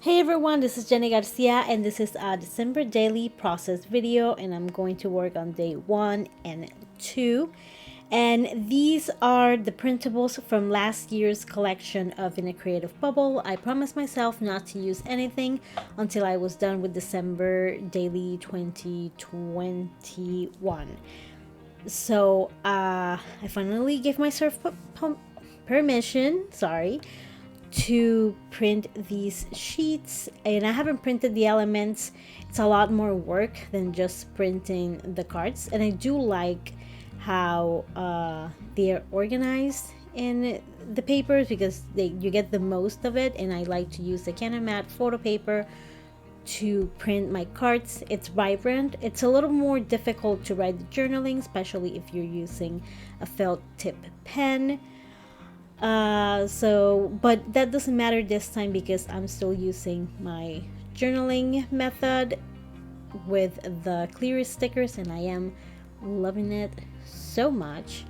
Hey everyone, this is Jenny Garcia and this is a December daily process video, and I'm going to work on day 1 and 2. And these are the printables from last year's collection of In a Creative Bubble. I promised myself not to use anything until I was done with December daily 2021. So I finally gave myself permission, to print these sheets, and I haven't printed the elements. It's a lot more work than just printing the cards, and I do like how they are organized in the papers because you get the most of it, and I like to use the Canon matte photo paper to print my cards. It's vibrant. It's a little more difficult to write the journaling, especially if you're using a felt tip pen. But that doesn't matter this time because I'm still using my journaling method with the clear stickers, and I am loving it so much.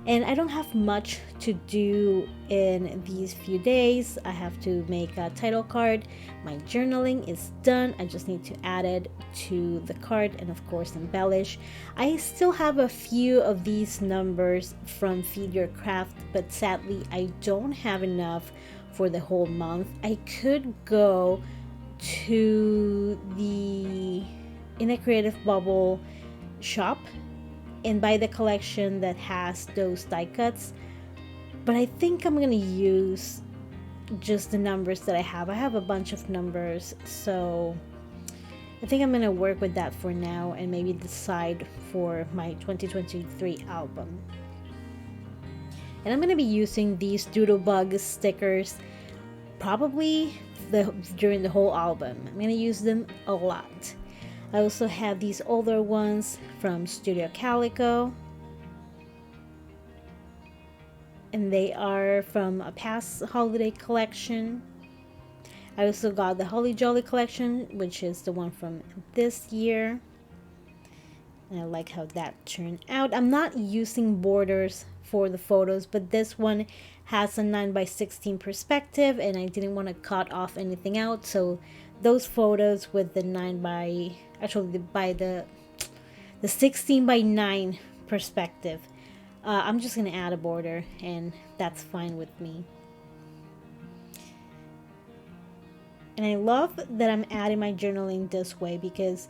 And I don't have much to do in these few days. I have to make a title card. My journaling is done. I just need to add it to the card and, of course, embellish. I still have a few of these numbers from Feed Your Craft, but sadly, I don't have enough for the whole month. I could go to the In a Creative Bubble shop and buy the collection that has those die cuts, but I think I'm gonna use just the numbers that I have. I have a bunch of numbers, so I think I'm gonna work with that for now and maybe decide for my 2023 album. And I'm gonna be using these Doodlebug stickers probably during the whole album. I'm gonna use them a lot. I also have these older ones from Studio Calico, and they are from a past holiday collection. I also got the Holly Jolly collection, which is the one from this year, and I like how that turned out. I'm not using borders for the photos, but this one has a 9x16 perspective, and I didn't want to cut off anything out, so those photos with the 16x9 perspective, I'm just gonna add a border, and that's fine with me. And I love that I'm adding my journaling this way because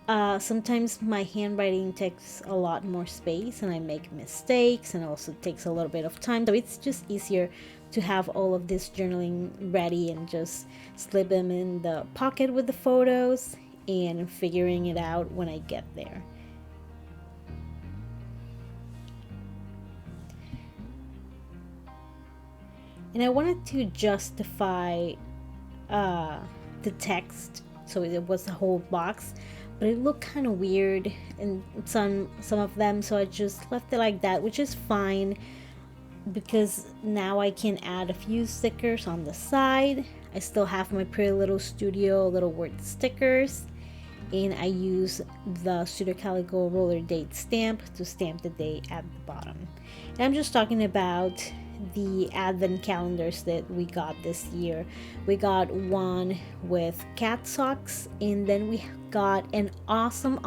sometimes my handwriting takes a lot more space and I make mistakes, and also takes a little bit of time, so it's just easier to have all of this journaling ready and just slip them in the pocket with the photos and figuring it out when I get there. And I wanted to justify the text, so it was the whole box, but it looked kind of weird in some of them, so I just left it like that, which is fine because now I can add a few stickers on the side. I still have my Pretty Little Studio little word stickers, and I use the Studio Calico roller date stamp to stamp the day at the bottom. And I'm just talking about the advent calendars that we got this year. We got one with cat socks, and then we got an awesome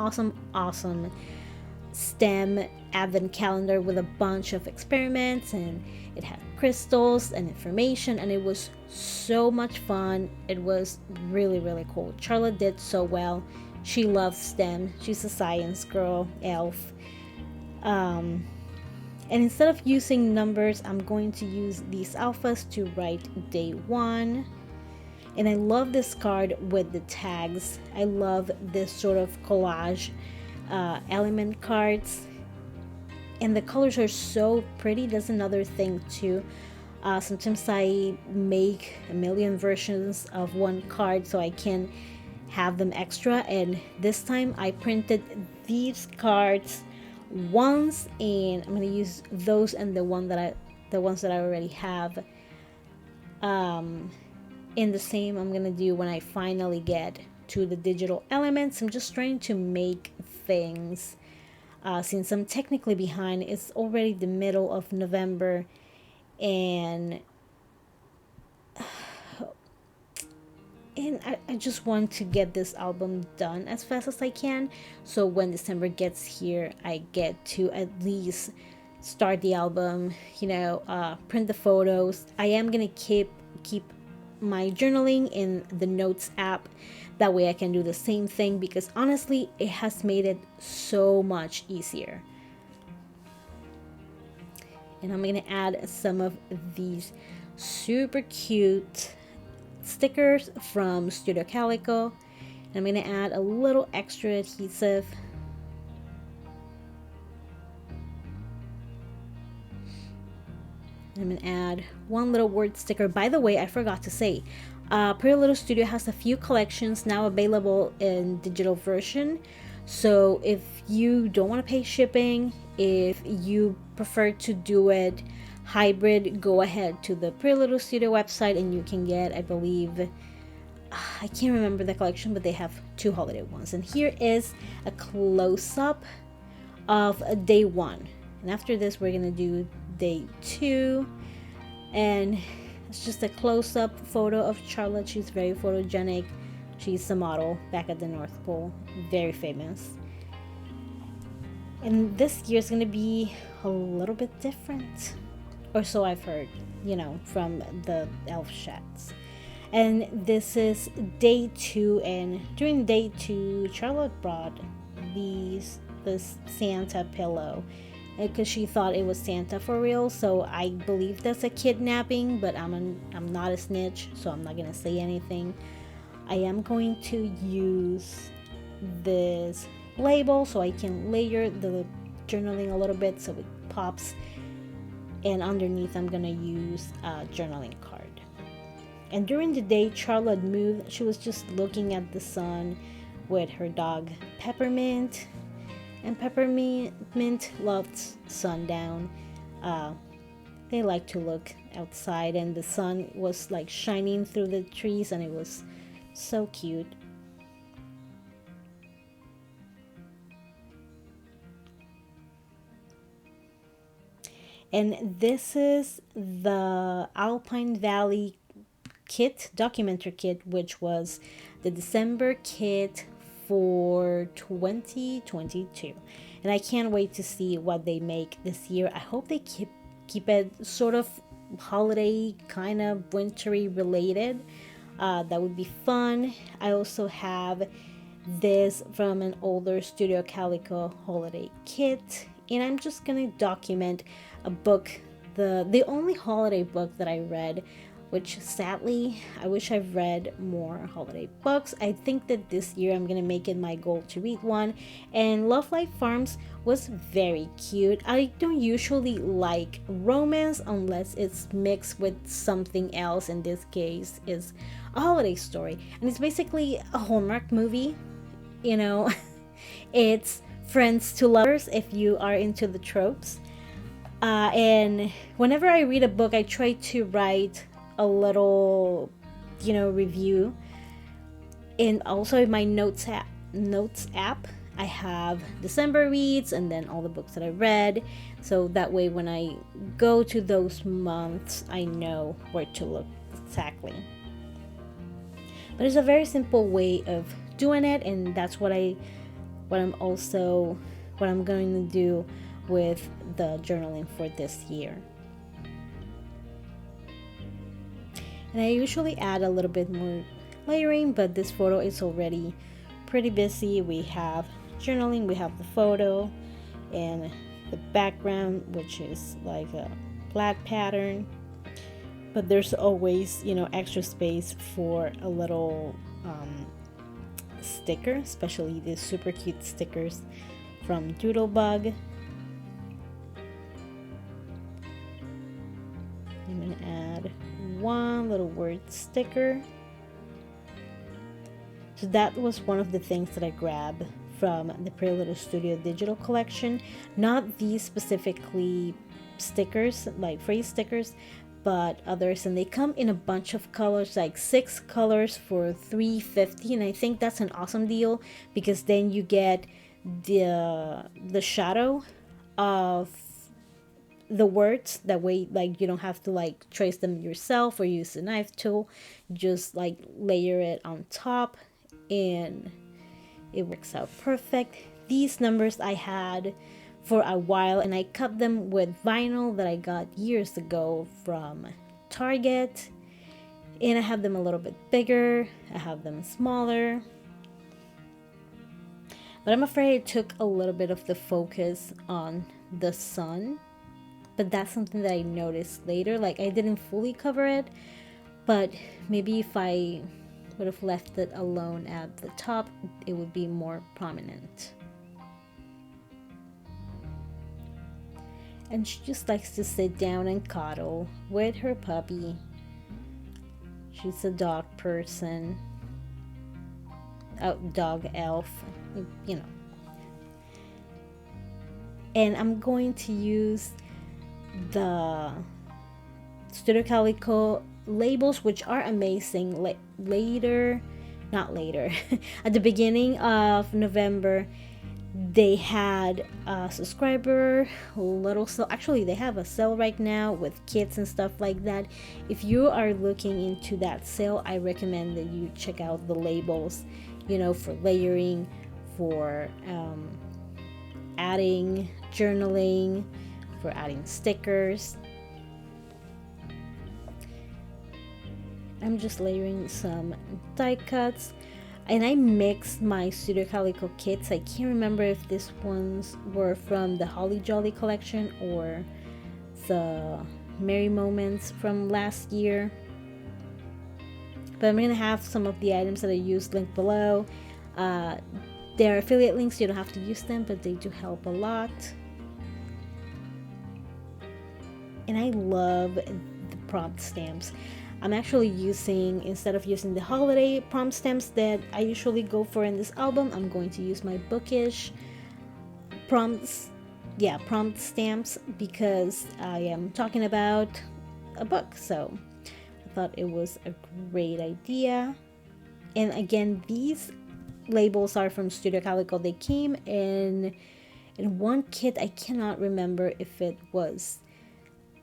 STEM advent calendar with a bunch of experiments, and it had crystals and information, and it was so much fun. It was really cool. Charlotte did so well. She loves STEM. She's a science girl, elf. And instead of using numbers, I'm going to use these alphas to write day 1. And I love this card with the tags. I love this sort of collage element cards. And the colors are so pretty. That's another thing too. Sometimes I make a million versions of one card so I can have them extra. And this time I printed these cards once, and I'm gonna use those and the ones that I already have in the same I'm gonna do when I finally get to the digital elements. I'm just trying to make things since I'm technically behind. It's already the middle of November, and and I just want to get this album done as fast as I can, so when December gets here I get to at least start the album, print the photos. I am gonna keep my journaling in the notes app, that way I can do the same thing, because honestly it has made it so much easier. And I'm gonna add some of these super cute stickers from Studio Calico. I'm gonna add a little extra adhesive. I'm gonna add one little word sticker. By the way, I forgot to say, Pretty Little Studio has a few collections now available in digital version. So if you don't want to pay shipping, if you prefer to do it hybrid, go ahead to the Pretty Little Studio website and you can get, I believe, I can't remember the collection, but they have 2 holiday ones. And here is a close-up of day 1. And after this, we're gonna do day 2. And it's just a close-up photo of Charlotte. She's very photogenic. She's a model back at the North Pole, very famous. And this year is gonna be a little bit different, or so I've heard, from the elf chats. And this is day 2, and during day 2, Charlotte brought this Santa pillow because she thought it was Santa for real. So I believe that's a kidnapping, but I'm not a snitch, so I'm not gonna say anything. I am going to use this label so I can layer the journaling a little bit so it pops, and underneath I'm gonna use a journaling card. And during the day, Charlotte moved. She was just looking at the sun with her dog Peppermint, and Peppermint loved sundown. They like to look outside, and the sun was like shining through the trees, and it was so cute. And this is the Alpine Valley kit, documentary kit, which was the December kit for 2022. And I can't wait to see what they make this year. I hope they keep it sort of holiday, kind of wintry related. That would be fun. I also have this from an older Studio Calico holiday kit, and I'm just gonna document a book, the only holiday book that I read, which sadly I wish I've read more holiday books. I think that this year I'm gonna make it my goal to read one, and Love Life Farms was very cute. I don't usually like romance unless it's mixed with something else. In this case is a holiday story, and it's basically a Hallmark movie. It's friends to lovers if you are into the tropes. And whenever I read a book, I try to write a little, review. And also in my notes app, I have December reads and then all the books that I read. So that way when I go to those months, I know where to look exactly. But it's a very simple way of doing it, and that's what I'm going to do with the journaling for this year. And I usually add a little bit more layering, but this photo is already pretty busy. We have journaling, we have the photo, and the background, which is like a flat pattern. But there's always, extra space for a little sticker, especially these super cute stickers from Doodlebug. I'm going to add one little word sticker. So that was one of the things that I grabbed from the Pretty Little Studio digital collection. Not these specifically stickers, like phrase stickers, but others, and they come in a bunch of colors, like 6 colors for $3.50, and I think that's an awesome deal because then you get the shadow of the words. That way, like, you don't have to like trace them yourself or use the knife tool. Just like layer it on top and it works out perfect. These numbers I had for a while, and I cut them with vinyl that I got years ago from Target. And I have them a little bit bigger, I have them smaller. But I'm afraid it took a little bit of the focus on the sun. But that's something that I noticed later. Like, I didn't fully cover it, but maybe if I would have left it alone at the top, it would be more prominent. And she just likes to sit down and cuddle with her puppy. She's a dog person. Oh, dog elf, you know. And I'm going to use the Studio Calico labels, which are amazing. Not later, at the beginning of November, they had a subscriber little sale. Actually, they have a sale right now with kits and stuff like that. If you are looking into that sale, I recommend that you check out the labels, for layering, for adding journaling, for adding stickers. I'm just layering some die cuts, and I mixed my Studio Calico kits. I can't remember if these ones were from the Holly Jolly collection or the Merry Moments from last year. But I'm going to have some of the items that I used linked below. They're affiliate links, you don't have to use them, but they do help a lot. And I love the prompt stamps. I'm actually using, instead of using the holiday prompt stamps that I usually go for in this album, I'm going to use my bookish prompt stamps, because I am talking about a book. So I thought it was a great idea. And again, these labels are from Studio Calico. They came in one kit. I cannot remember if it was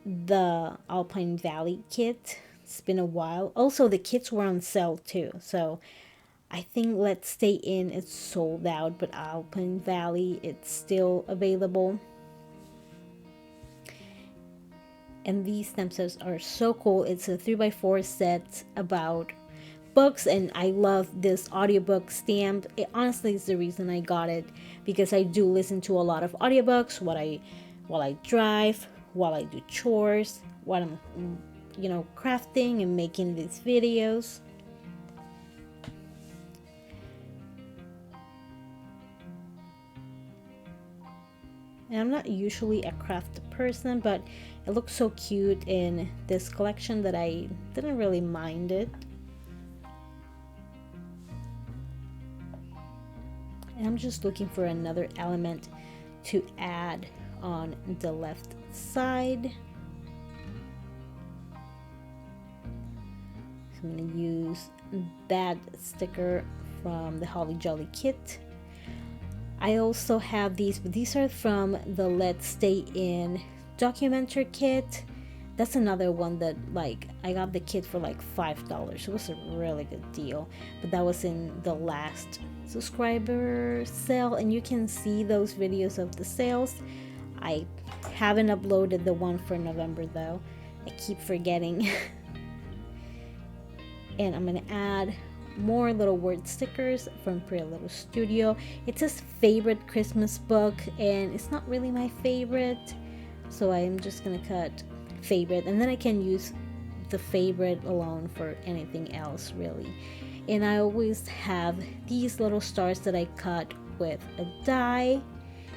the Alpine Valley kit. It's been a while. Also, the kits were on sale too. So I think Let's Stay In is sold out, but Alpine Valley, it's still available. And these stamp sets are so cool. It's a 3x4 set about books, and I love this audiobook stamp. It honestly is the reason I got it, because I do listen to a lot of audiobooks while I drive, while I do chores, while I'm crafting and making these videos. And I'm not usually a craft person, but it looks so cute in this collection that I didn't really mind it. And I'm just looking for another element to add on the left side. So I'm going to use that sticker from the Holly Jolly kit. I also have these, but these are from the Let's Stay In Documenter kit. That's another one that, like, I got the kit for like $5. It was a really good deal, but that was in the last subscriber sale, and you can see those videos of the sales. I haven't uploaded the one for November though. I keep forgetting. And I'm gonna add more little word stickers from Pretty Little Studio. It says favorite Christmas book, and it's not really my favorite, so I'm just gonna cut favorite, and then I can use the favorite alone for anything else really. And I always have these little stars that I cut with a die,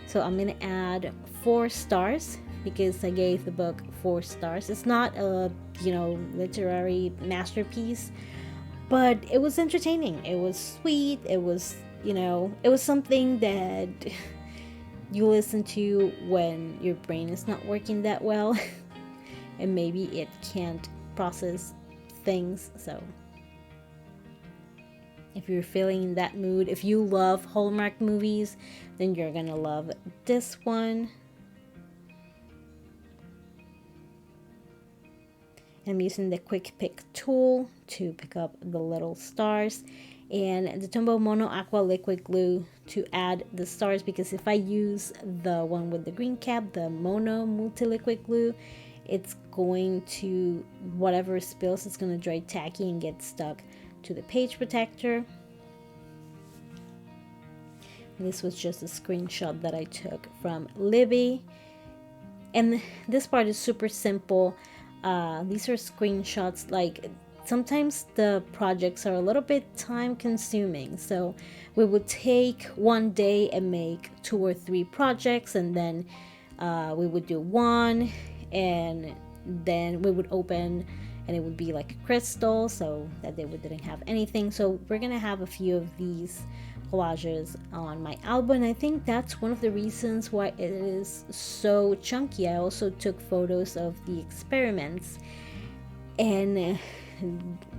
so I'm gonna add 4 stars because I gave the book 4 stars. It's not a literary masterpiece, but it was entertaining, it was sweet, it was it was something that you listen to when your brain is not working that well and maybe it can't process things. So if you're feeling in that mood, if you love Hallmark movies, then you're gonna love this one. I'm using the quick pick tool to pick up the little stars, and the Tombow Mono Aqua liquid glue to add the stars, because if I use the one with the green cap, the Mono multi liquid glue, it's going to, whatever spills, it's going to dry tacky and get stuck to the page protector. This was just a screenshot that I took from Libby, and this part is super simple. These are screenshots. Like, sometimes the projects are a little bit time consuming, so we would take one day and make 2 or 3 projects, and then we would do one, and then we would open and it would be like a crystal, so that day we didn't have anything. So we're gonna have a few of these collages on my album, and I think that's one of the reasons why it is so chunky. I also took photos of the experiments, and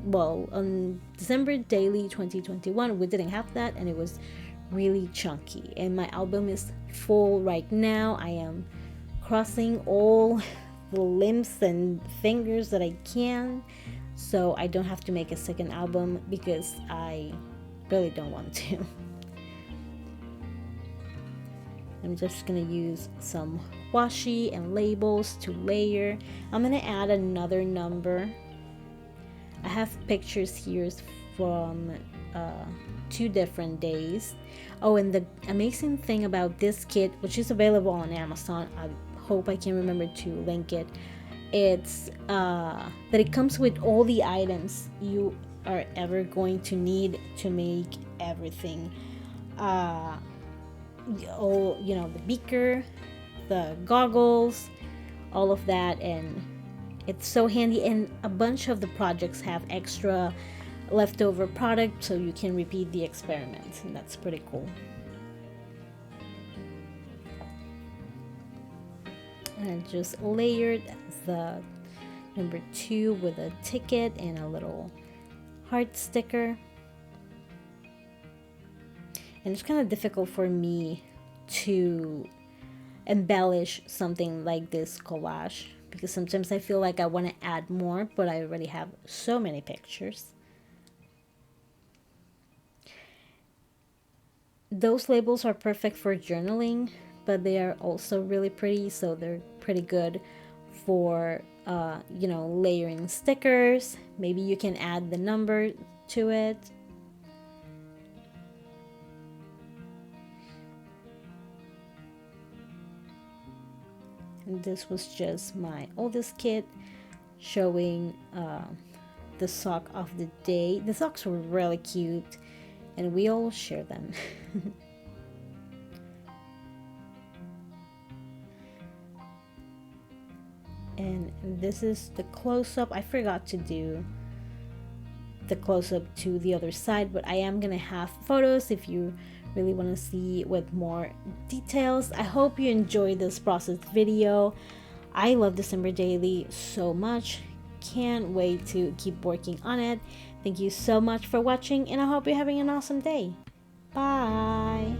well, on December daily 2021 we didn't have that, and it was really chunky, and my album is full right now. I am crossing all the limbs and fingers that I can, so I don't have to make a second album because I really don't want to. I'm just gonna use some washi and labels to layer. I'm gonna add another number. I have pictures here from 2 different days. Oh, and the amazing thing about this kit, which is available on Amazon, I hope I can remember to link it, it's that it comes with all the items you are ever going to need to make everything. All, you know, the beaker, the goggles, all of that, and it's so handy. And a bunch of the projects have extra leftover product, so you can repeat the experiment, and that's pretty cool. And I just layered the number 2 with a ticket and a little heart sticker. And it's kind of difficult for me to embellish something like this collage, because sometimes I feel like I want to add more, but I already have so many pictures. Those labels are perfect for journaling, but they are also really pretty, so they're pretty good for you know, layering stickers. Maybe you can add the number to it. And this was just my oldest kit showing the sock of the day. The socks were really cute, and we all share them. And this is the close-up. I forgot to do the close-up to the other side, but I am gonna have photos if you really want to see with more details. I hope you enjoyed this process video. I love December Daily so much. Can't wait to keep working on it. Thank you so much for watching, and I hope you're having an awesome day. Bye.